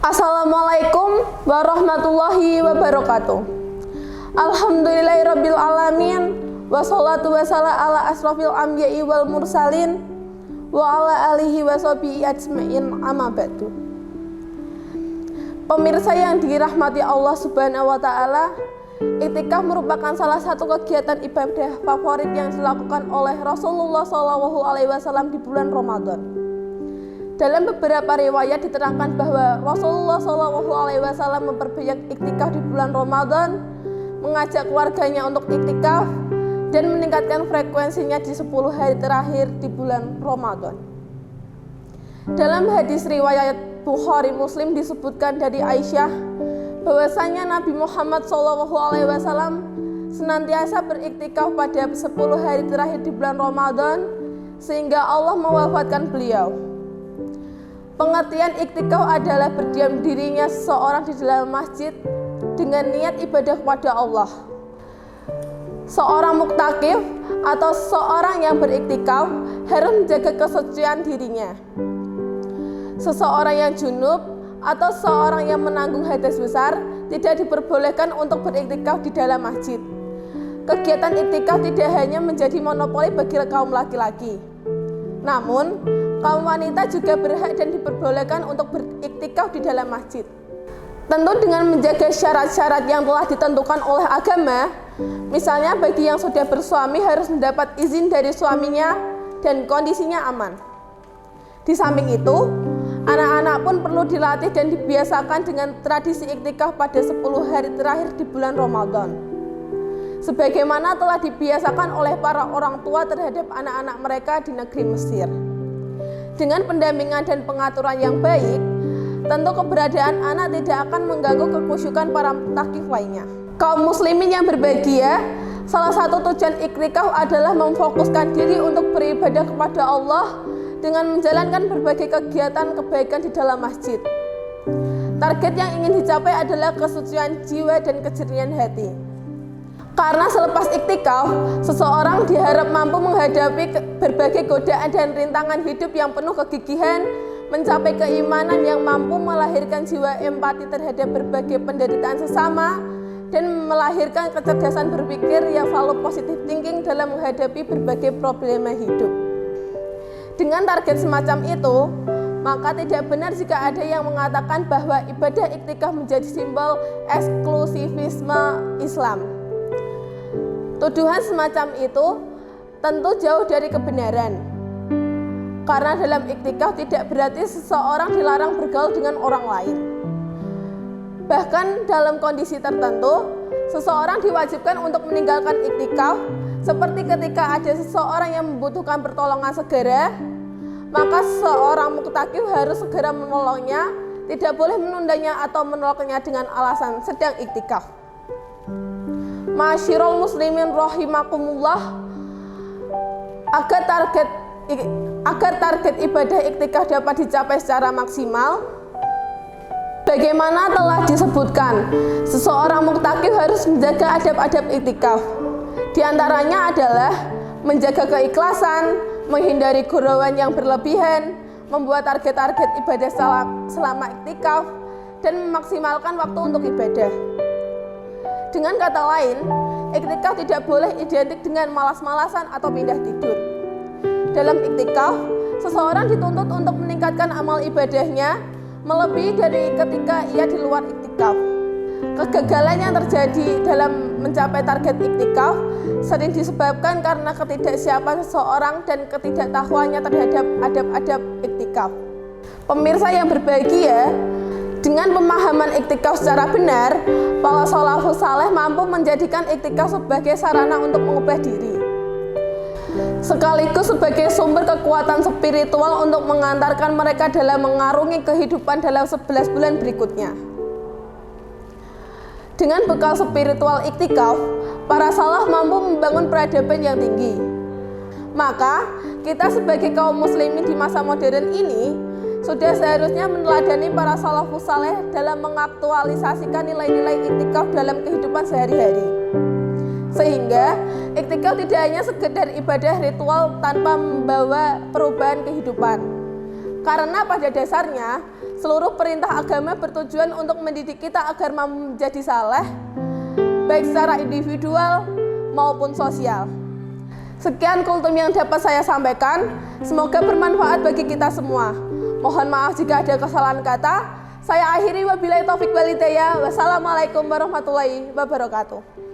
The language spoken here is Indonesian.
Assalamualaikum warahmatullahi wabarakatuh. Alhamdulillahirabbil alamin, wassalatu wassalamu ala asrofil anbiya'i wal mursalin wa ala alihi washabihi ajmain, amma ba'du. Pemirsa yang dirahmati Allah Subhanahu wa taala, iktikaf merupakan salah satu kegiatan ibadah favorit yang dilakukan oleh Rasulullah SAW di bulan Ramadan. Dalam beberapa riwayat diterangkan bahwa Rasulullah SAW memperbanyak iktikaf di bulan Ramadan, mengajak keluarganya untuk iktikaf, dan meningkatkan frekuensinya di 10 hari terakhir di bulan Ramadan. Dalam hadis riwayat Bukhari Muslim disebutkan dari Aisyah bahwasanya Nabi Muhammad SAW senantiasa beriktikaf pada 10 hari terakhir di bulan Ramadan sehingga Allah mewafatkan beliau. Pengertian iktikaf adalah berdiam dirinya seseorang di dalam masjid dengan niat ibadah kepada Allah. Seorang muktakif atau seseorang yang beriktikaf harus menjaga kesucian dirinya. Seseorang yang junub atau seorang yang menanggung hadas besar tidak diperbolehkan untuk beriktikaf di dalam masjid. Kegiatan iktikaf tidak hanya menjadi monopoli bagi kaum laki-laki, namun kaum wanita juga berhak dan diperbolehkan untuk beriktikaf di dalam masjid. Tentu dengan menjaga syarat-syarat yang telah ditentukan oleh agama. Misalnya bagi yang sudah bersuami harus mendapat izin dari suaminya dan kondisinya aman. Di samping itu, anak-anak pun perlu dilatih dan dibiasakan dengan tradisi iktikaf pada 10 hari terakhir di bulan Ramadan, sebagaimana telah dibiasakan oleh para orang tua terhadap anak-anak mereka di negeri Mesir. Dengan pendampingan dan pengaturan yang baik, tentu keberadaan anak tidak akan mengganggu kekhusyukan para muktakif lainnya. Kaum muslimin yang berbahagia, salah satu tujuan iktikaf adalah memfokuskan diri untuk beribadah kepada Allah dengan menjalankan berbagai kegiatan kebaikan di dalam masjid. Target yang ingin dicapai adalah kesucian jiwa dan kejernihan hati. Karena selepas iktikaf, seseorang diharap mampu menghadapi berbagai godaan dan rintangan hidup yang penuh kegigihan, mencapai keimanan yang mampu melahirkan jiwa empati terhadap berbagai penderitaan sesama, dan melahirkan kecerdasan berpikir yang selalu positive thinking dalam menghadapi berbagai problema hidup. Dengan target semacam itu, maka tidak benar jika ada yang mengatakan bahwa ibadah iktikaf menjadi simbol eksklusivisme Islam. Tuduhan semacam itu tentu jauh dari kebenaran. Karena dalam iktikaf tidak berarti seseorang dilarang bergaul dengan orang lain. Bahkan dalam kondisi tertentu, seseorang diwajibkan untuk meninggalkan iktikaf, seperti ketika ada seseorang yang membutuhkan pertolongan segera, maka seorang muktakif harus segera menolongnya, tidak boleh menundanya atau menolaknya dengan alasan sedang iktikaf. Ma'asyiral muslimin rahimakumullah, agar target ibadah iktikaf dapat dicapai secara maksimal, bagaimana telah disebutkan, seseorang muktakif harus menjaga adab-adab iktikaf. Di antaranya adalah menjaga keikhlasan, menghindari gurauan yang berlebihan, membuat target-target ibadah selama iktikaf, dan memaksimalkan waktu untuk ibadah. Dengan kata lain, iktikaf tidak boleh identik dengan malas-malasan atau pindah tidur. Dalam iktikaf, seseorang dituntut untuk meningkatkan amal ibadahnya melebihi dari ketika ia di luar iktikaf. Kegagalan yang terjadi dalam mencapai target iktikaf sering disebabkan karena ketidaksiapan seseorang dan ketidaktahuannya terhadap adab-adab iktikaf. Pemirsa yang berbahagia, dengan pemahaman iktikaf secara benar, para salafus saleh mampu menjadikan iktikaf sebagai sarana untuk mengubah diri, sekaligus sebagai sumber kekuatan spiritual untuk mengantarkan mereka dalam mengarungi kehidupan dalam 11 bulan berikutnya. Dengan bekal spiritual iktikaf, para salaf mampu membangun peradaban yang tinggi. Maka, kita sebagai kaum muslimin di masa modern ini sudah seharusnya meneladani para salafus saleh dalam mengaktualisasikan nilai-nilai iktikaf dalam kehidupan sehari-hari. Sehingga iktikaf tidak hanya sekedar ibadah ritual tanpa membawa perubahan kehidupan. Karena pada dasarnya Seluruh perintah agama bertujuan untuk mendidik kita agar menjadi saleh, baik secara individual maupun sosial. Sekian kultum yang dapat saya sampaikan. Semoga bermanfaat bagi kita semua. Mohon maaf jika ada kesalahan kata. Saya akhiri wabillahi taufik wal hidayah. Wassalamualaikum warahmatullahi wabarakatuh.